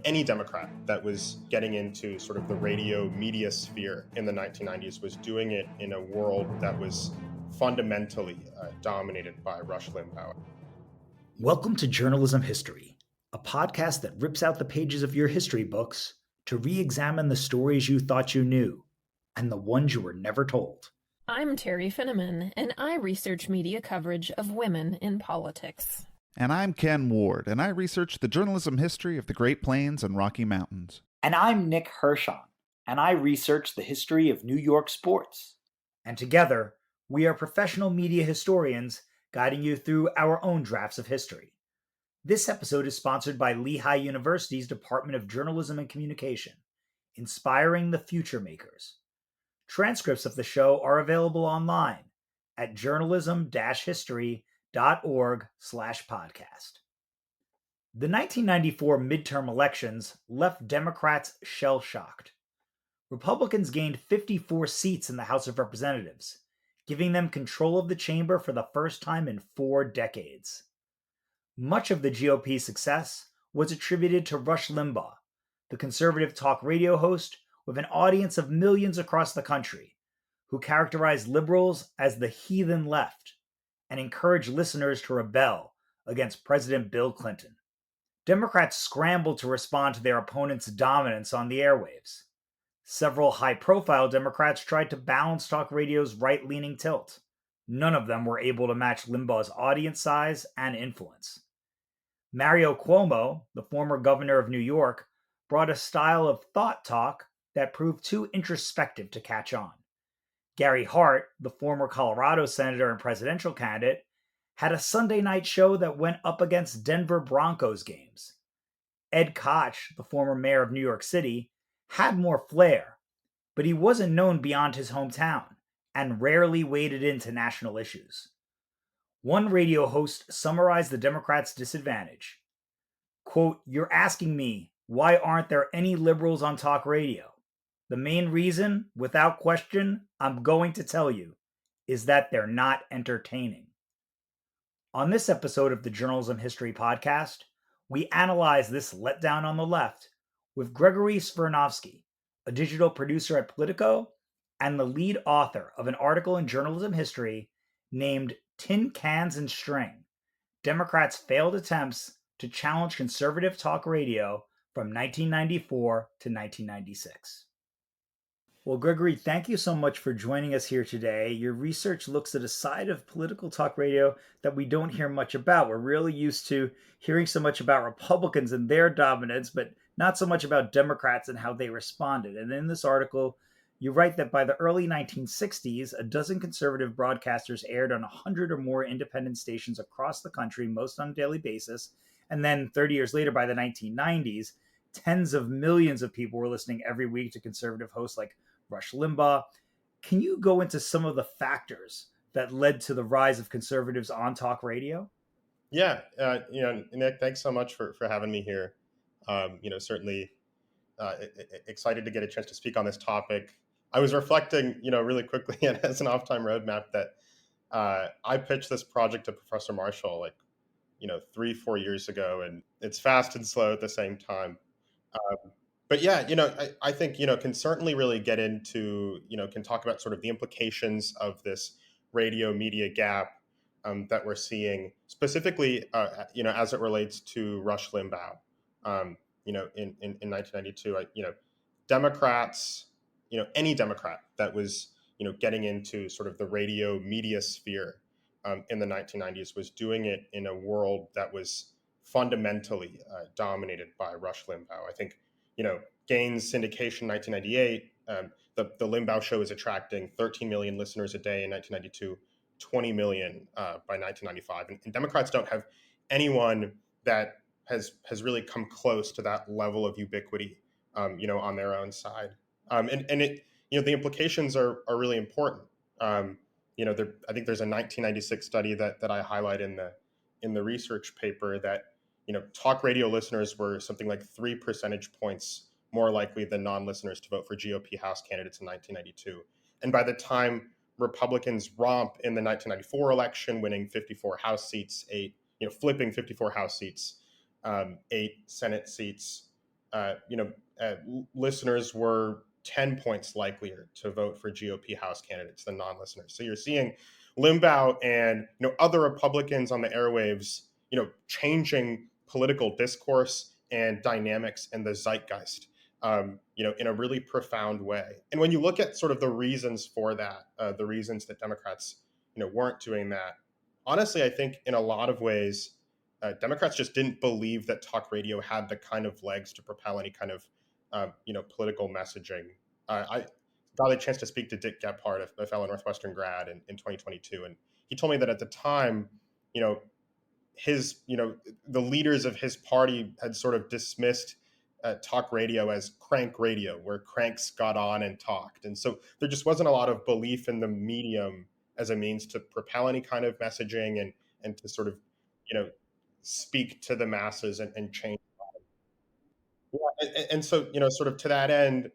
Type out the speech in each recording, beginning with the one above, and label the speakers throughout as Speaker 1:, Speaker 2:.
Speaker 1: any Democrat that was getting into sort of the radio media sphere in the 1990s was doing it in a world that was fundamentally dominated by Rush Limbaugh.
Speaker 2: Welcome to Journalism History, a podcast that rips out the pages of your history books to re-examine the stories you thought you knew and the ones you were never told.
Speaker 3: I'm Terry Finneman, and I research media coverage of women in politics.
Speaker 4: And I'm Ken Ward, and I research the journalism history of the Great Plains and Rocky Mountains.
Speaker 2: And I'm Nick Hershon, and I research the history of New York sports. And together, we are professional media historians guiding you through our own drafts of history. This episode is sponsored by Lehigh University's Department of Journalism and Communication, inspiring the future makers. Transcripts of the show are available online at journalism-history.org/podcast. The 1994 midterm elections left Democrats shell-shocked. Republicans gained 54 seats in the House of Representatives, giving them control of the chamber for the first time in 4 decades. Much of the GOP's success was attributed to Rush Limbaugh, the conservative talk radio host with an audience of millions across the country, who characterized liberals as the heathen left and encouraged listeners to rebel against President Bill Clinton. Democrats scrambled to respond to their opponent's dominance on the airwaves. Several high-profile Democrats tried to balance talk radio's right-leaning tilt. None of them were able to match Limbaugh's audience size and influence. Mario Cuomo, the former governor of New York, brought a style of thought talk that proved too introspective to catch on. Gary Hart, the former Colorado senator and presidential candidate, had a Sunday night show that went up against Denver Broncos games. Ed Koch, the former mayor of New York City, had more flair, but he wasn't known beyond his hometown and rarely waded into national issues. One radio host summarized the Democrats' disadvantage. Quote, "You're asking me, why aren't there any liberals on talk radio? The main reason, without question, I'm going to tell you, is that they're not entertaining." On this episode of the Journalism History Podcast, we analyze this letdown on the left with Gregory Svirnovsky, a digital producer at Politico and the lead author of an article in journalism history named Tin Cans and String: Democrats' Failed Attempts to Challenge Conservative Talk Radio from 1994 to 1996. Well, Gregory, thank you so much for joining us here today. Your research looks at a side of political talk radio that we don't hear much about. We're really used to hearing so much about Republicans and their dominance, but not so much about Democrats and how they responded. And in this article, you write that by the early 1960s, a dozen conservative broadcasters aired on 100 or more independent stations across the country, most on a daily basis. And then 30 years later, by the 1990s, tens of millions of people were listening every week to conservative hosts like Rush Limbaugh. Can you go into some of the factors that led to the rise of conservatives on talk radio?
Speaker 1: Yeah, Nick, thanks so much for having me here. Certainly excited to get a chance to speak on this topic. I was reflecting, really quickly and as an off-time roadmap that I pitched this project to Professor Marshall 3-4 years ago, and it's fast and slow at the same time. But yeah, I think, can certainly really get into, can talk about sort of the implications of this radio media gap that we're seeing, specifically, as it relates to Rush Limbaugh. In 1992, Democrats, any Democrat that was, getting into sort of the radio media sphere in the 1990s was doing it in a world that was fundamentally dominated by Rush Limbaugh. I think, gains syndication 1998. The Limbaugh show is attracting 13 million listeners a day in 1992, 20 million by 1995. And Democrats don't have anyone that has really come close to that level of ubiquity, on their own side. And it, the implications are really important. I think there's a 1996 study that I highlight in the research paper that, talk radio listeners were something like 3 percentage points more likely than non-listeners to vote for GOP House candidates in 1992. And by the time Republicans romp in the 1994 election, winning 54 House seats, flipping 54 House seats, 8 Senate seats, you know, listeners were 10 points likelier to vote for GOP House candidates than non-listeners. So you're seeing Limbaugh and other Republicans on the airwaves, changing political discourse and dynamics and the zeitgeist, in a really profound way. And when you look at sort of the reasons for that, the reasons that Democrats, weren't doing that, honestly, I think in a lot of ways, Democrats just didn't believe that talk radio had the kind of legs to propel any kind of, political messaging. I got a chance to speak to Dick Gephardt, a fellow Northwestern grad, in 2022, and he told me that at the time, you know, his, the leaders of his party had sort of dismissed talk radio as crank radio, where cranks got on and talked, and so there just wasn't a lot of belief in the medium as a means to propel any kind of messaging and to sort of, you know, speak to the masses and change. Yeah, and so, sort of to that end,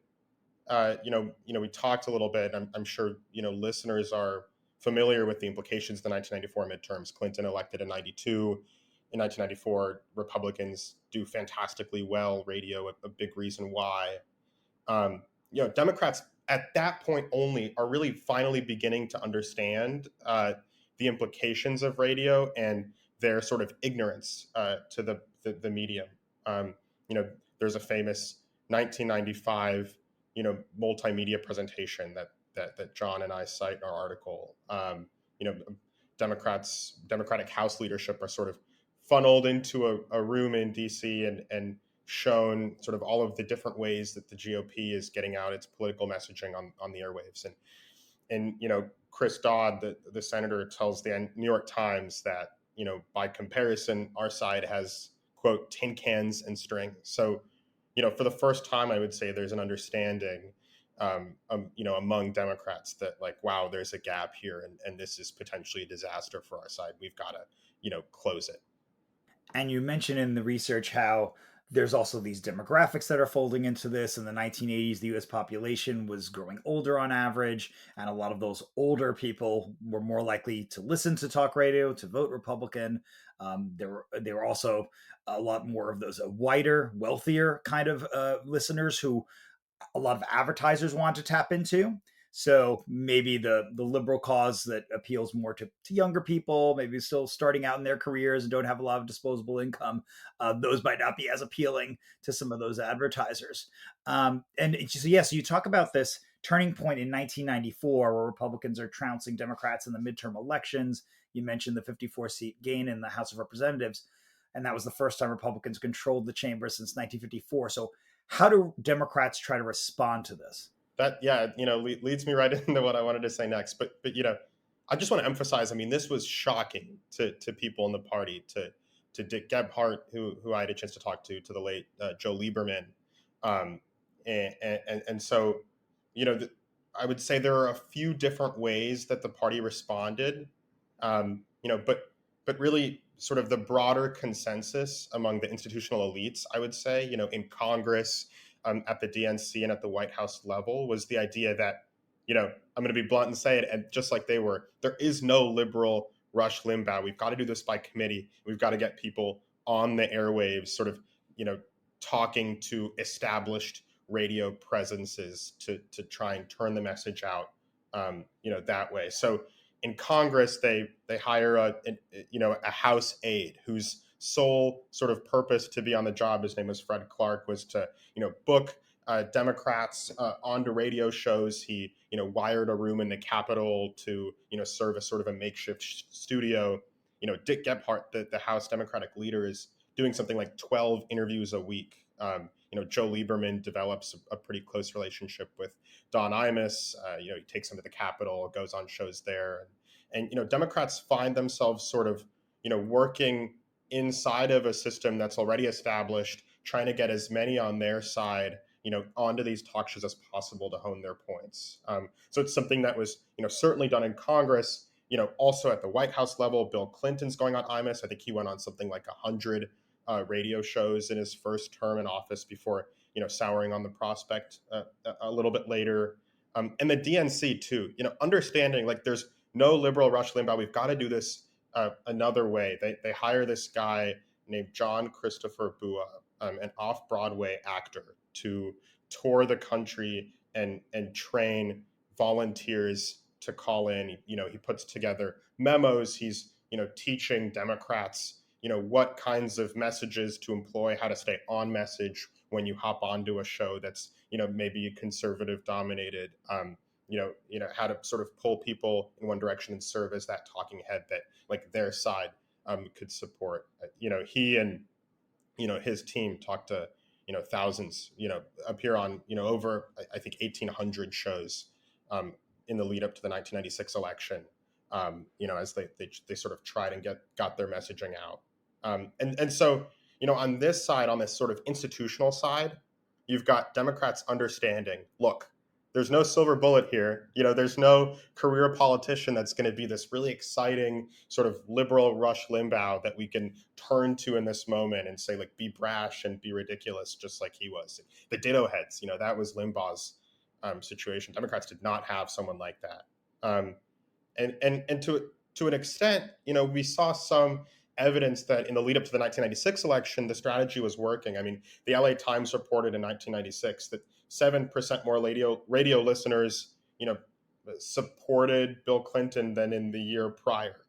Speaker 1: we talked a little bit. I'm sure listeners are familiar with the implications of the 1994 midterms. Clinton elected in '92. In 1994, Republicans do fantastically well. Radio, a big reason why. Democrats at that point only are really finally beginning to understand the implications of radio and their sort of ignorance to the medium. Um, you know, there's a famous 1995, multimedia presentation that John and I cite in our article. You know, Democratic House leadership are sort of funneled into a room in DC and shown sort of all of the different ways that the GOP is getting out its political messaging on the airwaves. And Chris Dodd, the senator, tells the New York Times that, by comparison, our side has, quote, tin cans and string. So, for the first time, I would say there's an understanding, among Democrats that, like, wow, there's a gap here, and this is potentially a disaster for our side. We've got to, close it.
Speaker 2: And you mentioned in the research how there's also these demographics that are folding into this. In the 1980s, the US population was growing older on average, and a lot of those older people were more likely to listen to talk radio, to vote Republican. There were also a lot more of those whiter, wealthier kind of listeners who a lot of advertisers want to tap into. So maybe the liberal cause that appeals more to younger people, maybe still starting out in their careers and don't have a lot of disposable income, those might not be as appealing to some of those advertisers. And so, yes, you talk about this turning point in 1994 where Republicans are trouncing Democrats in the midterm elections. You mentioned the 54-seat gain in the House of Representatives, and that was the first time Republicans controlled the chamber since 1954. So how do Democrats try to respond to this?
Speaker 1: That, yeah, leads me right into what I wanted to say next. But I just want to emphasize, I mean, this was shocking to people in the party, to Dick Gephardt, who I had a chance to talk to the late Joe Lieberman. And so, I would say there are a few different ways that the party responded, but really sort of the broader consensus among the institutional elites, I would say, in Congress, at the DNC and at the White House level, was the idea that, I'm going to be blunt and say it, and just like they were, there is no liberal Rush Limbaugh. We've got to do this by committee. We've got to get people on the airwaves, sort of, talking to established radio presences to try and turn the message out, that way. So in Congress, they hire a House aide whose sole sort of purpose to be on the job, his name was Fred Clark, was to book Democrats onto radio shows. He wired a room in the Capitol to serve as sort of a makeshift studio. Dick Gephardt, the House Democratic leader, is doing something like 12 interviews a week. Joe Lieberman develops a pretty close relationship with Don Imus. He takes him to the Capitol, goes on shows there, and Democrats find themselves sort of working inside of a system that's already established, trying to get as many on their side, onto these talk shows as possible to hone their points. So it's something that was, certainly done in Congress, also at the White House level. Bill Clinton's going on Imus. I think he went on something like 100 radio shows in his first term in office before, souring on the prospect a little bit later. And the DNC too, understanding like there's no liberal Rush Limbaugh. We've got to do this another way. They hire this guy named John Christopher Bua, an off-Broadway actor, to tour the country and train volunteers to call in. He puts together memos. He's teaching Democrats what kinds of messages to employ, how to stay on message when you hop onto a show that's maybe conservative dominated. How to sort of pull people in one direction and serve as that talking head that like their side could support. He and his team talk to thousands, appear on over I think 1,800 shows in the lead up to the 1996 election. As they sort of tried and got their messaging out. And so on this side, on this sort of institutional side, you've got Democrats understanding, look, there's no silver bullet here. There's no career politician that's going to be this really exciting sort of liberal Rush Limbaugh that we can turn to in this moment and say, like, be brash and be ridiculous, just like he was. The Ditto Heads, that was Limbaugh's situation. Democrats did not have someone like that. And to an extent, we saw some evidence that in the lead up to the 1996 election, the strategy was working. I mean, the LA Times reported in 1996 that 7% more radio listeners, supported Bill Clinton than in the year prior.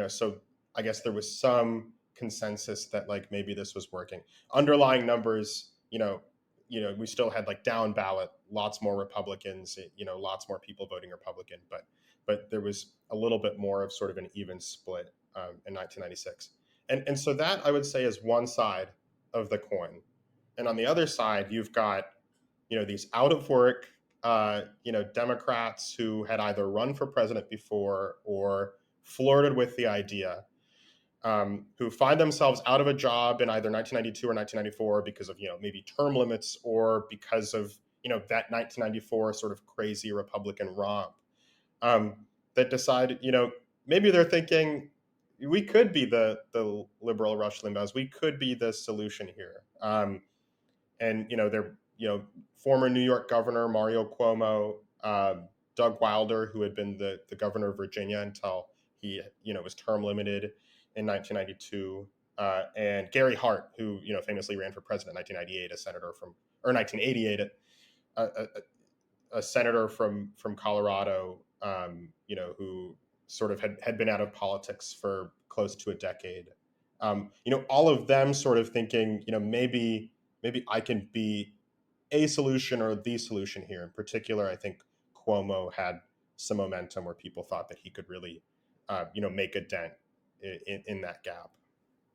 Speaker 1: So I guess there was some consensus that like maybe this was working. Underlying numbers, we still had like down ballot, lots more Republicans, lots more people voting Republican, but there was a little bit more of sort of an even split in 1996. And so that I would say is one side of the coin. And on the other side, you've got, these out of work, Democrats who had either run for president before or flirted with the idea, who find themselves out of a job in either 1992 or 1994 because of, maybe term limits or because of, that 1994 sort of crazy Republican romp, that decided, maybe they're thinking we could be the liberal Rush Limbaughs. We could be the solution here. And, they're, former New York governor Mario Cuomo, Doug Wilder, who had been the governor of Virginia until he, was term limited in 1992, and Gary Hart, who, famously ran for president in 1998, a senator from, or 1988, a senator from Colorado, who sort of had been out of politics for close to a decade. All of them sort of thinking, maybe I can be a solution or the solution here. In particular, I think Cuomo had some momentum where people thought that he could really, make a dent in that gap.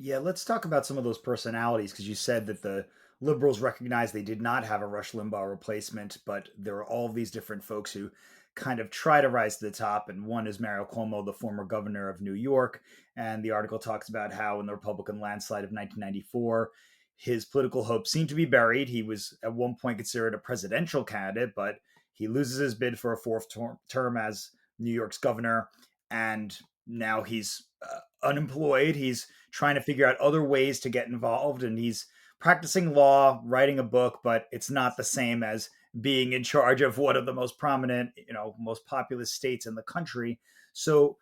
Speaker 2: Yeah, let's talk about some of those personalities, because you said that the liberals recognized they did not have a Rush Limbaugh replacement, but there are all these different folks who kind of try to rise to the top. And one is Mario Cuomo, the former governor of New York. And the article talks about how in the Republican landslide of 1994, his political hopes seemed to be buried. He was at one point considered a presidential candidate, but he loses his bid for a fourth term as New York's governor. And now he's unemployed. He's trying to figure out other ways to get involved, and he's practicing law, writing a book, but it's not the same as being in charge of one of the most prominent, most populous states in the country. So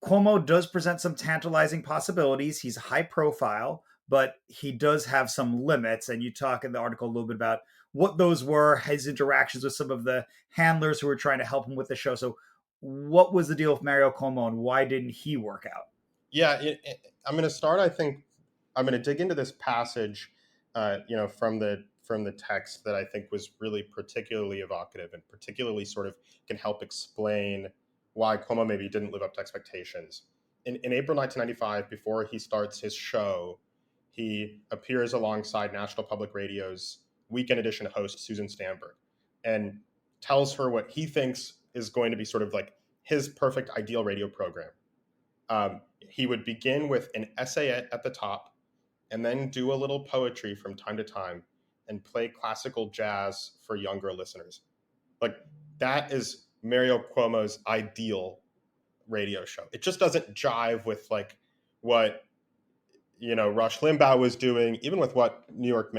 Speaker 2: Cuomo does present some tantalizing possibilities. He's high profile, but he does have some limits. And you talk in the article a little bit about what those were, his interactions with some of the handlers who were trying to help him with the show. So what was the deal with Mario Cuomo, and why didn't he work out?
Speaker 1: Yeah, I'm going to start. I think I'm going to dig into this passage, from the text that I think was really particularly evocative and particularly sort of can help explain why Cuomo maybe didn't live up to expectations. In April 1995, before he starts his show, he appears alongside National Public Radio's Weekend Edition host Susan Stamberg and tells her what he thinks is going to be sort of like his perfect ideal radio program. He would begin with an essay at the top and then do a little poetry from time to time and play classical jazz for younger listeners. Like, that is Mario Cuomo's ideal radio show. It just doesn't jive with like what Rush Limbaugh was doing, even with what New York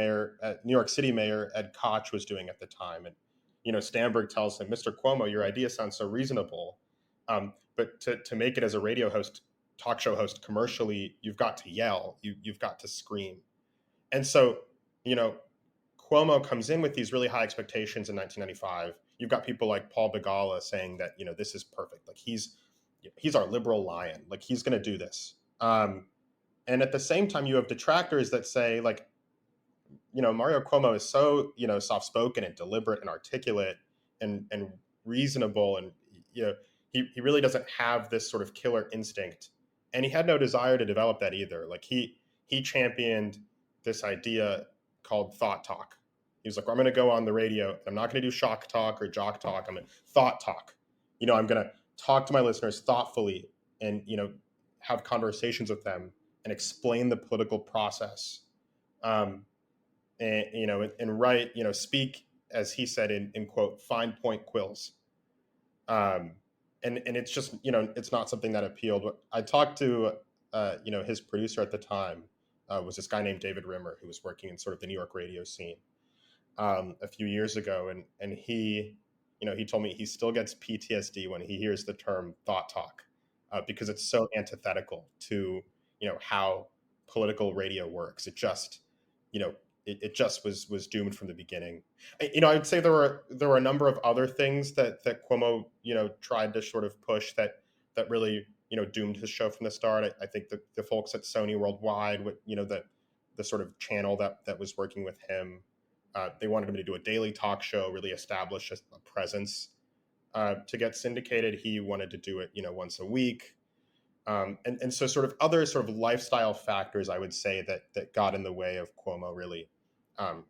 Speaker 1: City Mayor Ed Koch was doing at the time. And Stamberg tells him, "Mr. Cuomo, your idea sounds so reasonable, but to make it as a radio host, talk show host commercially, you've got to yell, you've got to scream. And so, you know, Cuomo comes in with these really high expectations in 1995. You've got people like Paul Begala saying that, you know, this is perfect. Like he's our liberal lion. Like he's going to do this. And at the same time, you have detractors that say, like, you know, Mario Cuomo is so, you know, soft spoken and deliberate and articulate and reasonable, and you know, he really doesn't have this sort of killer instinct, and he had no desire to develop that either. Like he championed this idea called thought talk. He was like, well, I'm going to go on the radio. I'm not going to do shock talk or jock talk. I'm going to thought talk. You know, I'm going to talk to my listeners thoughtfully and, you know, have conversations with them and explain the political process. And you know, and write, you know, speak, as he said, in quote, fine point quills. Um, and it's just, you know, it's not something that appealed. I talked to, you know, his producer at the time was this guy named David Rimmer, who was working in sort of the New York radio scene a few years ago, and he, you know, he told me he still gets PTSD when he hears the term thought talk because it's so antithetical to, you know, how political radio works. It just, you know, it just was doomed from the beginning. You know, I'd say there were a number of other things that Cuomo, you know, tried to sort of push that really, you know, doomed his show from the start. I think the folks at Sony Worldwide, with, you know, the sort of channel that was working with him, they wanted him to do a daily talk show, really establish a presence. To get syndicated, he wanted to do it, you know, once a week. And so sort of other sort of lifestyle factors, I would say, that got in the way of Cuomo really,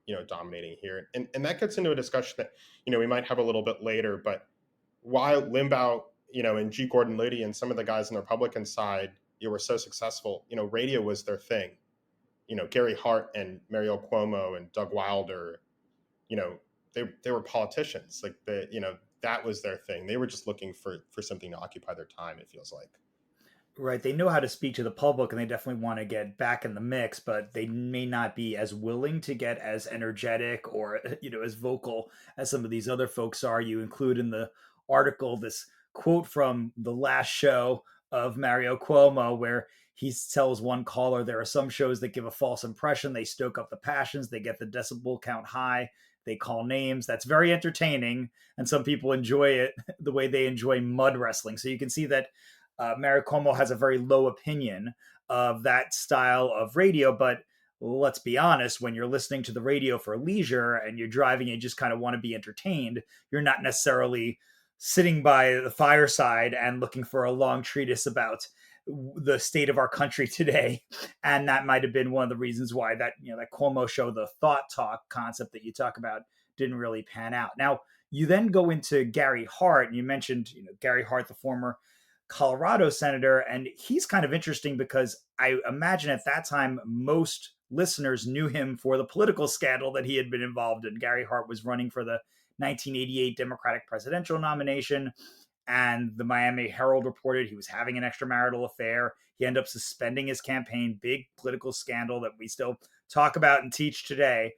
Speaker 1: you know, dominating here. And that gets into a discussion that, you know, we might have a little bit later, but while Limbaugh, you know, and G. Gordon Liddy and some of the guys on the Republican side, you know, were so successful, you know, radio was their thing. You know, Gary Hart and Mario Cuomo and Doug Wilder, you know, they were politicians. Like you know, that was their thing. They were just looking for something to occupy their time, it feels like.
Speaker 2: Right, they know how to speak to the public and they definitely want to get back in the mix, but they may not be as willing to get as energetic or, you know, as vocal as some of these other folks are. You include in the article this quote from the last show of Mario Cuomo where he tells one caller, there are some shows that give a false impression, they stoke up the passions, they get the decibel count high, they call names. That's very entertaining, and some people enjoy it the way they enjoy mud wrestling. So you can see that Mario Cuomo has a very low opinion of that style of radio. But let's be honest, when you're listening to the radio for leisure and you're driving and you just kind of want to be entertained, you're not necessarily sitting by the fireside and looking for a long treatise about the state of our country today. And that might have been one of the reasons why that, you know, that Cuomo show, the thought talk concept that you talk about, didn't really pan out. Now, you then go into Gary Hart, and you mentioned, you know, Gary Hart, the former Colorado senator, and he's kind of interesting because I imagine at that time most listeners knew him for the political scandal that he had been involved in. Gary Hart was running for the 1988 Democratic presidential nomination, and the Miami Herald reported he was having an extramarital affair. He ended up suspending his campaign, big political scandal that we still talk about and teach today.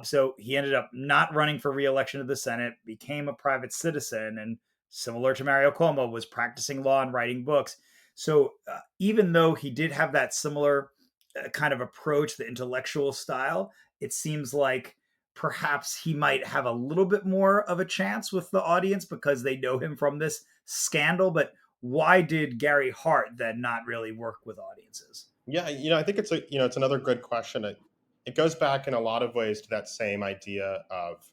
Speaker 2: So he ended up not running for re-election to the Senate, became a private citizen, and similar to Mario Cuomo, was practicing law and writing books. So even though he did have that similar kind of approach, the intellectual style, it seems like perhaps he might have a little bit more of a chance with the audience because they know him from this scandal. But why did Gary Hart then not really work with audiences?
Speaker 1: Yeah, you know, I think it's you know, it's another good question. It goes back in a lot of ways to that same idea of,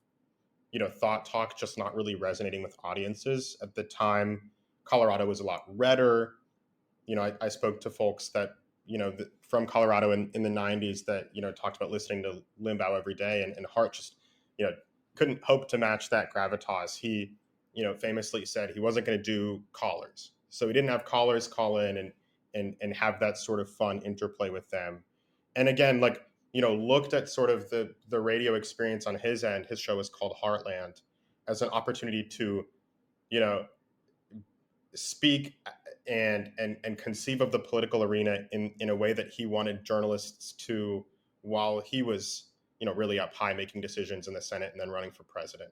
Speaker 1: you know, thought talk just not really resonating with audiences. At the time, Colorado was a lot redder. You know, I spoke to folks that, you know, from Colorado in the 90s that, you know, talked about listening to Limbaugh every day, and Hart just, you know, couldn't hope to match that gravitas. He, you know, famously said he wasn't going to do callers. So he didn't have callers call in and have that sort of fun interplay with them. And again, like, you know, looked at sort of the radio experience on his end. His show was called Heartland, as an opportunity to, you know, speak and conceive of the political arena in a way that he wanted journalists to, while he was, you know, really up high making decisions in the Senate and then running for president.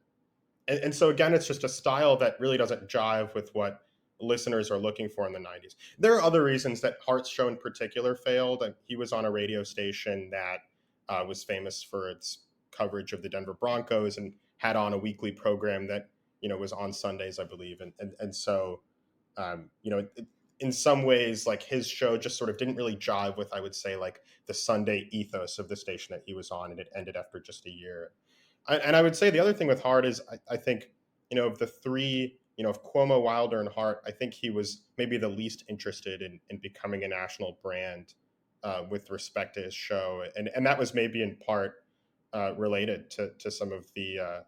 Speaker 1: And so again, it's just a style that really doesn't jive with what listeners are looking for in the 90s. There are other reasons that Hart's show in particular failed. He was on a radio station that was famous for its coverage of the Denver Broncos and had on a weekly program that, was on Sundays, I believe. And so, in some ways, like, his show just sort of didn't really jive with, I would say, like, the Sunday ethos of the station that he was on, and it ended after just a year. And I would say the other thing with Hart is I think, of the three, of Cuomo, Wilder, and Hart, I think he was maybe the least interested in becoming a national brand with respect to his show. And that was maybe in part related to some of the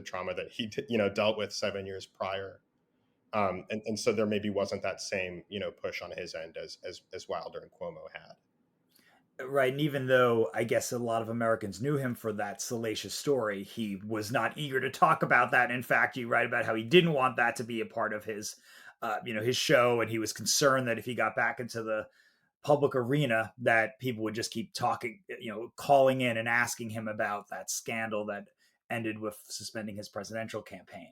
Speaker 1: trauma that he, dealt with 7 years prior. And so there maybe wasn't that same, push on his end as Wilder and Cuomo had.
Speaker 2: Right. And even though I guess a lot of Americans knew him for that salacious story, he was not eager to talk about that. In fact, you write about how he didn't want that to be a part of his, his show. And he was concerned that if he got back into the public arena, that people would just keep talking, calling in and asking him about that scandal that ended with suspending his presidential campaign.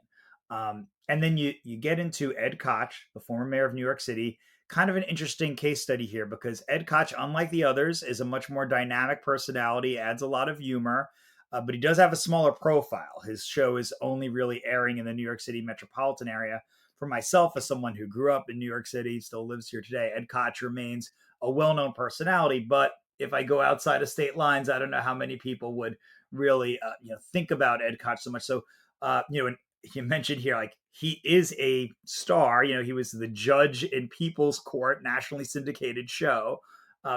Speaker 2: And then you get into Ed Koch, the former mayor of New York City. Kind of an interesting case study here because Ed Koch, unlike the others, is a much more dynamic personality, adds a lot of humor, but he does have a smaller profile. His show is only really airing in the New York City metropolitan area. For myself, as someone who grew up in New York City, still lives here today, Ed Koch remains a well-known personality. But if I go outside of state lines, I don't know how many people would really, think about Ed Koch so much. So, and you mentioned here, like, he is a star. He was the judge in People's Court, nationally syndicated show.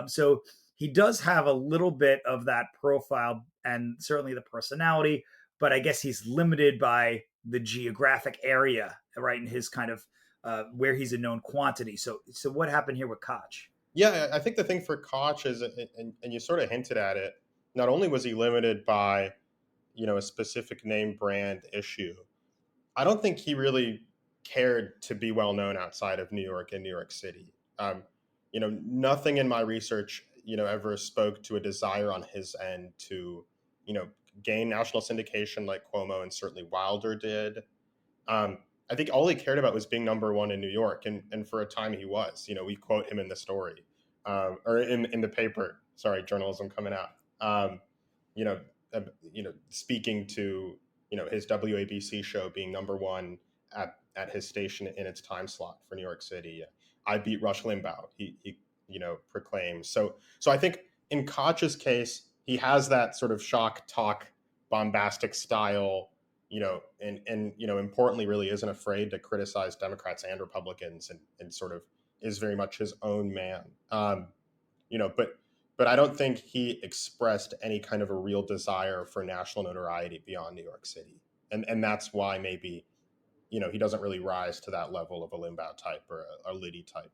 Speaker 2: So he does have a little bit of that profile and certainly the personality, but I guess he's limited by the geographic area, right? In his kind of where he's a known quantity. So what happened here with Koch?
Speaker 1: Yeah, I think the thing for Koch is, and you sort of hinted at it, not only was he limited by, a specific name brand issue, I don't think he really cared to be well known outside of New York and New York City. Nothing in my research, ever spoke to a desire on his end to, gain national syndication like Cuomo and certainly Wilder did. I think all he cared about was being number one in New York, and for a time he was. We quote him in the story, or in the paper. Sorry, journalism coming out. You know, speaking to his WABC show being number one at his station in its time slot for New York City. I beat Rush Limbaugh. He proclaims. So I think in Koch's case, he has that sort of shock talk, bombastic style. And importantly, really isn't afraid to criticize Democrats and Republicans, and sort of is very much his own man. But I don't think he expressed any kind of a real desire for national notoriety beyond New York City, and that's why maybe he doesn't really rise to that level of a Limbaugh type or a Liddy type.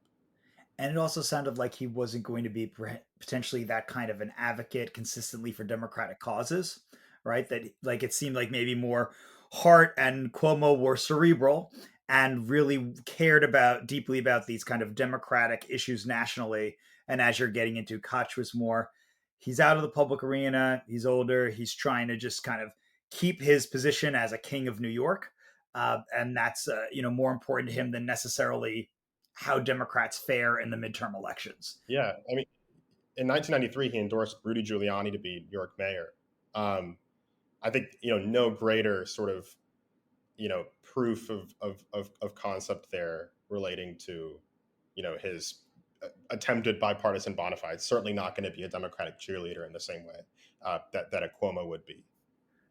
Speaker 2: And it also sounded like he wasn't going to be potentially that kind of an advocate consistently for Democratic causes, right? That, like, it seemed like maybe more Hart and Cuomo were cerebral and really cared deeply about these kind of Democratic issues nationally. And as you're getting into, Koch was more, he's out of the public arena, he's older, he's trying to just kind of keep his position as a king of New York. And that's, more important to him than necessarily how Democrats fare in the midterm elections.
Speaker 1: Yeah, I mean, in 1993, he endorsed Rudy Giuliani to be New York mayor. I think no greater sort of proof of concept there relating to his attempted bipartisan bona fide. Certainly not going to be a Democratic cheerleader in the same way that a Cuomo would be.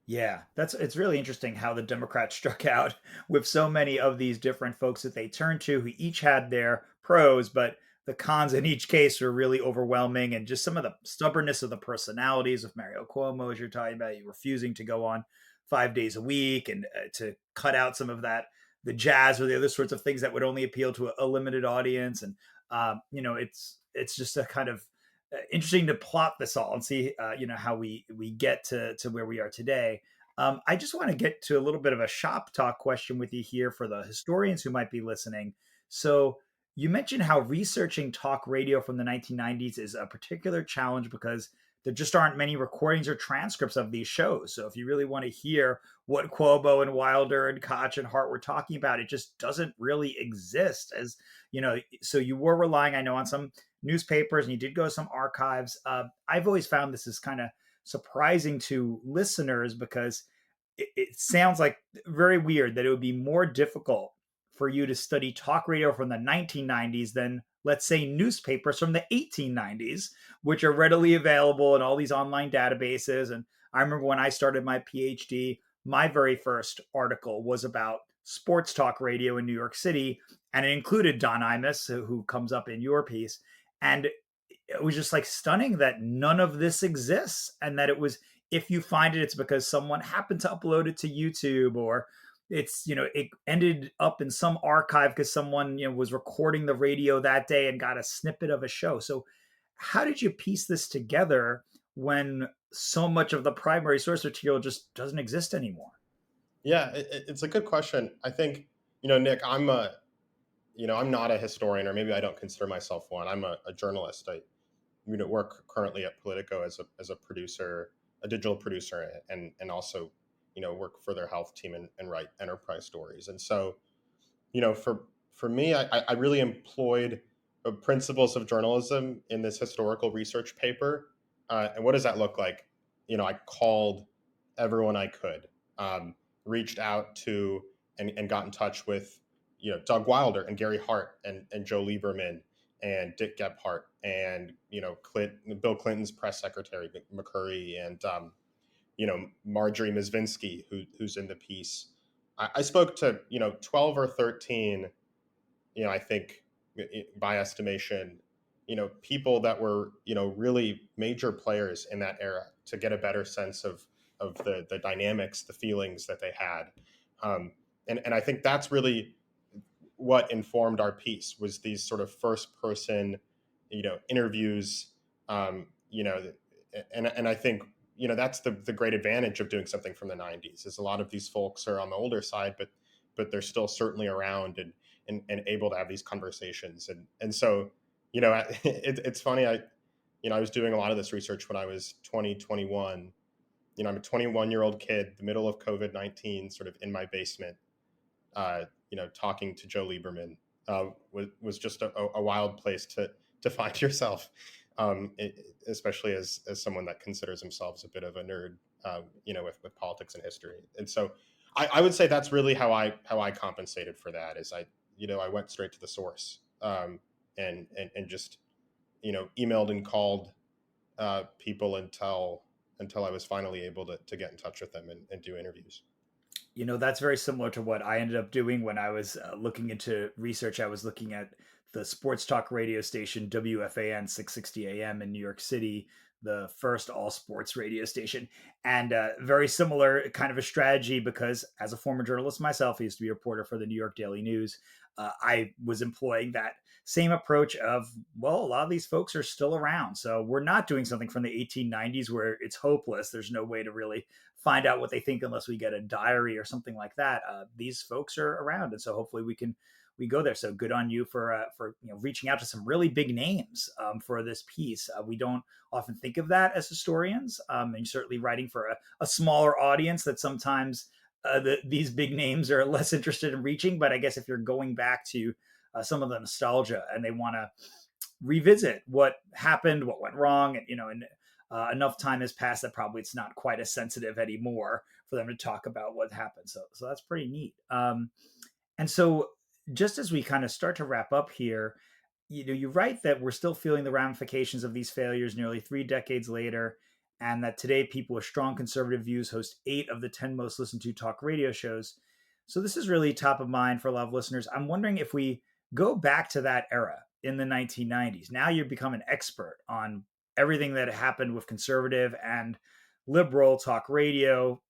Speaker 2: Yeah, it's really interesting how the Democrats struck out with so many of these different folks that they turned to, who each had their pros, but the cons in each case were really overwhelming, and just some of the stubbornness of the personalities of Mario Cuomo, as you're talking about, you refusing to go on 5 days a week and to cut out some of that, the jazz or the other sorts of things that would only appeal to a limited audience, and it's just a kind of interesting to plot this all and see, how we get to where we are today. I just want to get to a little bit of a shop talk question with you here for the historians who might be listening. So you mentioned how researching talk radio from the 1990s is a particular challenge because there just aren't many recordings or transcripts of these shows. So if you really want to hear what Cuomo and Wilder and Koch and Hart were talking about, it just doesn't really exist. As you know, so you were relying, I know, on some newspapers, and you did go to some archives. I've always found this is kind of surprising to listeners because it sounds like very weird that it would be more difficult for you to study talk radio from the 1990s than, let's say, newspapers from the 1890s, which are readily available in all these online databases. And I remember when I started my PhD, my very first article was about sports talk radio in New York City, and it included Don Imus, who comes up in your piece. And it was just like stunning that none of this exists, and that it was, if you find it, it's because someone happened to upload it to YouTube, or it's, it ended up in some archive because someone, was recording the radio that day and got a snippet of a show. So how did you piece this together when so much of the primary source material just doesn't exist anymore?
Speaker 1: Yeah, it's a good question. I think, Nick, I'm not a historian, or maybe I don't consider myself one. I'm a journalist. I work currently at Politico as a producer, a digital producer, and also, work for their health team and write enterprise stories. And so, for me, I really employed principles of journalism in this historical research paper. And what does that look like? I called everyone I could, reached out to and got in touch with, Doug Wilder and Gary Hart and Joe Lieberman and Dick Gephardt and, Bill Clinton's press secretary, McCurry, and, Marjorie Mizvinsky, who's in the piece. I spoke to, 12 or 13, I think by estimation, people that were, really major players in that era, to get a better sense of the dynamics, the feelings that they had. And I think that's really what informed our piece, was these sort of first person, interviews, and I think, that's the great advantage of doing something from the 90s, is a lot of these folks are on the older side, but they're still certainly around and able to have these conversations. And so, it's funny. I was doing a lot of this research when I was 20, 21. I'm a 21-year-old kid, the middle of COVID-19, sort of in my basement, talking to Joe Lieberman, was just a wild place to find yourself, especially as someone that considers themselves a bit of a nerd, with politics and history. And so I would say that's really how I compensated for that, is I went straight to the source, and just, emailed and called people until I was finally able to get in touch with them and do interviews.
Speaker 2: That's very similar to what I ended up doing when I was looking into research. I was looking at the sports talk radio station WFAN 660 AM in New York City, the first all sports radio station, and very similar kind of a strategy, because as a former journalist myself, I used to be a reporter for the New York Daily News. I was employing that same approach of, well, a lot of these folks are still around. So we're not doing something from the 1890s where it's hopeless. There's no way to really find out what they think unless we get a diary or something like that. These folks are around. And so hopefully we go there. So good on you for reaching out to some really big names for this piece. We don't often think of that as historians, and certainly writing for a smaller audience that sometimes these big names are less interested in reaching. But I guess if you're going back to some of the nostalgia and they want to revisit what happened, what went wrong, and enough time has passed that probably it's not quite as sensitive anymore for them to talk about what happened. So that's pretty neat. And so just as we kind of start to wrap up here, you write that we're still feeling the ramifications of these failures nearly 3 decades later, and that today people with strong conservative views host 8 of the 10 most listened to talk radio shows. So this is really top of mind for a lot of listeners. I'm wondering if we go back to that era in the 1990s. Now you've become an expert on everything that happened with conservative and liberal talk radio.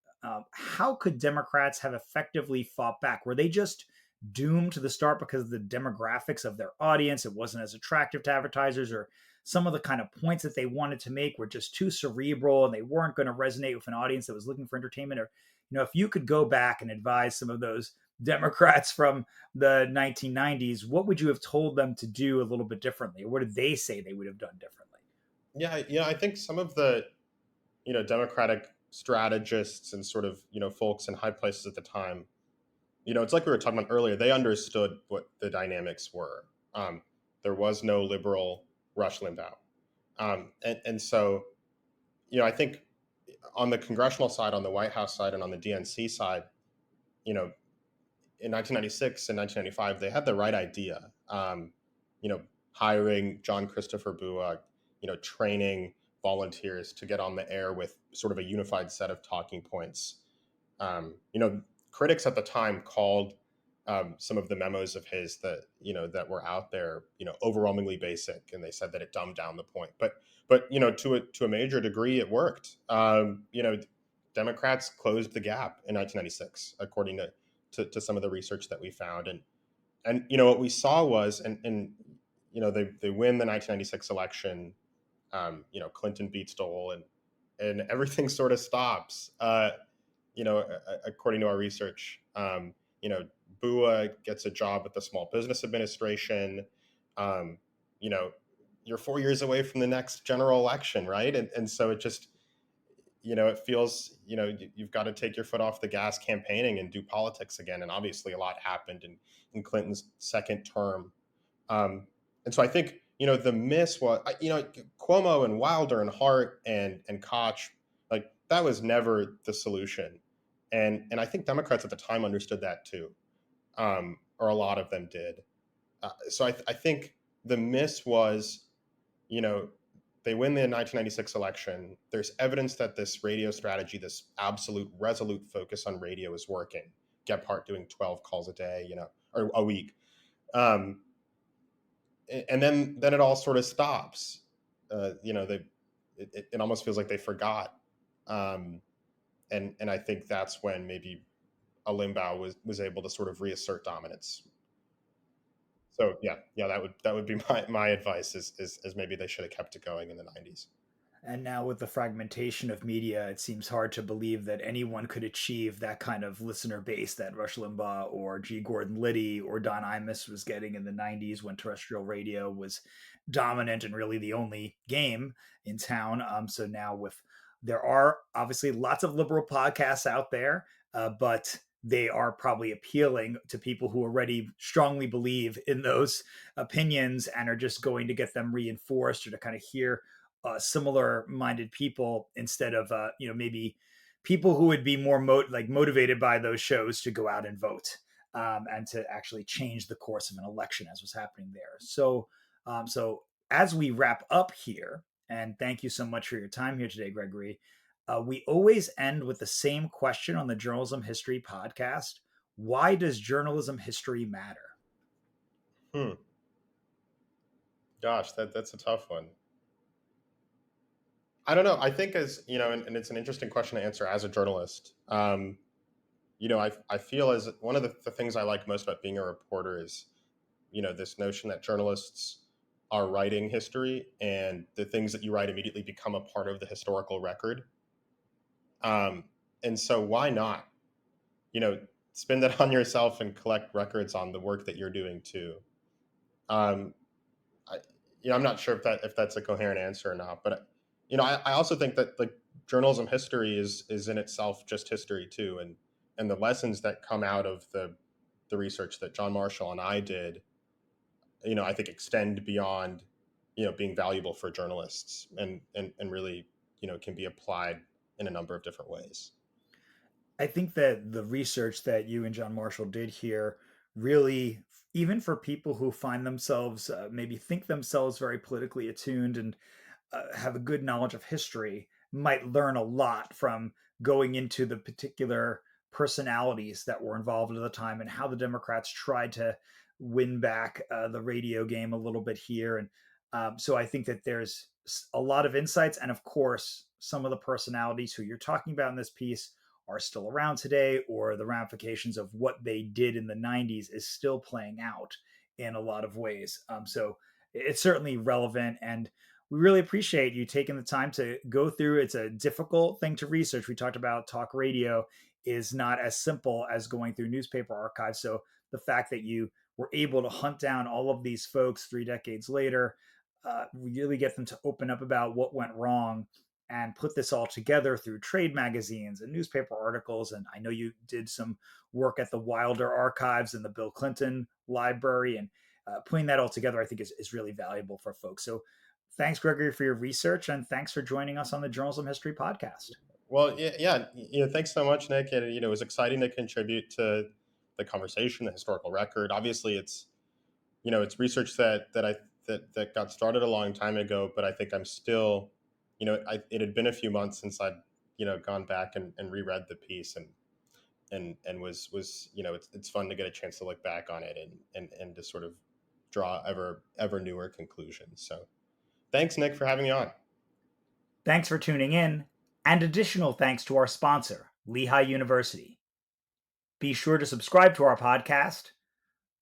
Speaker 2: How could Democrats have effectively fought back? Were they just doomed to the start because of the demographics of their audience? It wasn't as attractive to advertisers, or some of the kind of points that they wanted to make were just too cerebral and they weren't going to resonate with an audience that was looking for entertainment? Or, if you could go back and advise some of those Democrats from the 1990s, what would you have told them to do a little bit differently? Or what did they say they would have done differently?
Speaker 1: Yeah, I think some of the Democratic strategists and sort of folks in high places at the time, it's like we were talking about earlier. They understood what the dynamics were. Um, there was no liberal Rush Limbaugh, and so I think on the congressional side, on the White House side, and on the DNC side, you know, in 1996 and 1995, they had the right idea. You know, hiring John Christopher Buak, training volunteers to get on the air with sort of a unified set of talking points. You know, critics at the time called some of the memos of his that that were out there, overwhelmingly basic, and they said that it dumbed down the point. But to a major degree, it worked. Democrats closed the gap in 1996, according to some of the research that we found, and what we saw was, and they win the 1996 election. Clinton beats Dole, and everything sort of stops. According to our research, Bua gets a job at the Small Business Administration. Um, you know, you're 4 years away from the next general election, right? And so it just, it feels, you've got to take your foot off the gas campaigning and do politics again. And obviously a lot happened in Clinton's second term. And so I think, the miss was, Cuomo and Wilder and Hart and Koch, like that was never the solution. And I think Democrats at the time understood that too, or a lot of them did. So I think the miss was, you know, they win the 1996 election. There's evidence that this radio strategy, this absolute resolute focus on radio, is working. Gephardt doing 12 calls a day, or a week. And then it all sort of stops. It almost feels like they forgot. And I think that's when maybe a Limbaugh was able to sort of reassert dominance. So yeah, that would be my advice is maybe they should have kept it going in the 90s.
Speaker 2: And now, with the fragmentation of media, it seems hard to believe that anyone could achieve that kind of listener base that Rush Limbaugh or G. Gordon Liddy or Don Imus was getting in the 90s when terrestrial radio was dominant and really the only game in town. So now, there are obviously lots of liberal podcasts out there, but they are probably appealing to people who already strongly believe in those opinions and are just going to get them reinforced or to kind of hear similar minded people instead of maybe people who would be more motivated by those shows to go out and vote and to actually change the course of an election, as was happening there. So as we wrap up here, and thank you so much for your time here today, Gregory, we always end with the same question on the Journalism History podcast. Why does journalism history matter?
Speaker 1: Gosh, that's a tough one. I don't know. I think and it's an interesting question to answer as a journalist. I feel as one of the things I like most about being a reporter is, this notion that journalists are writing history, and the things that you write immediately become a part of the historical record. And so why not, spin that on yourself and collect records on the work that you're doing too. I'm not sure if that's a coherent answer or not, but I also think that like journalism history is in itself just history too, and the lessons that come out of the research that John Marshall and I did, I think extend beyond being valuable for journalists, and really can be applied in a number of different ways.
Speaker 2: I think that the research that you and John Marshall did here really, even for people who find themselves maybe think themselves very politically attuned and have a good knowledge of history, might learn a lot from going into the particular personalities that were involved at the time and how the Democrats tried to win back the radio game a little bit here. And so I think that there's a lot of insights. And of course, some of the personalities who you're talking about in this piece are still around today, or the ramifications of what they did in the 90s is still playing out in a lot of ways. So it's certainly relevant, and we really appreciate you taking the time to go through. It's a difficult thing to research. We talked about talk radio is not as simple as going through newspaper archives. So the fact that you were able to hunt down all of these folks 3 decades later really get them to open up about what went wrong and put this all together through trade magazines and newspaper articles. And I know you did some work at the Wilder Archives and the Bill Clinton Library, and putting that all together, I think, is really valuable for folks. So thanks, Gregory, for your research, and thanks for joining us on the Journalism History Podcast.
Speaker 1: Well, yeah, thanks so much, Nick. And it was exciting to contribute to the conversation, the historical record. Obviously, it's it's research that got started a long time ago, but I think I'm still, it had been a few months since I'd gone back and reread the piece, and was it's fun to get a chance to look back on it and to sort of draw ever newer conclusions. So thanks, Nick, for having me on.
Speaker 2: Thanks for tuning in, and additional thanks to our sponsor, Lehigh University. Be sure to subscribe to our podcast.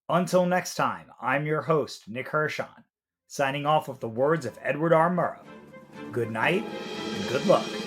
Speaker 2: Until next time, I'm your host, Nick Hirshon, signing off with the words of Edward R. Murrow. Good night and good luck.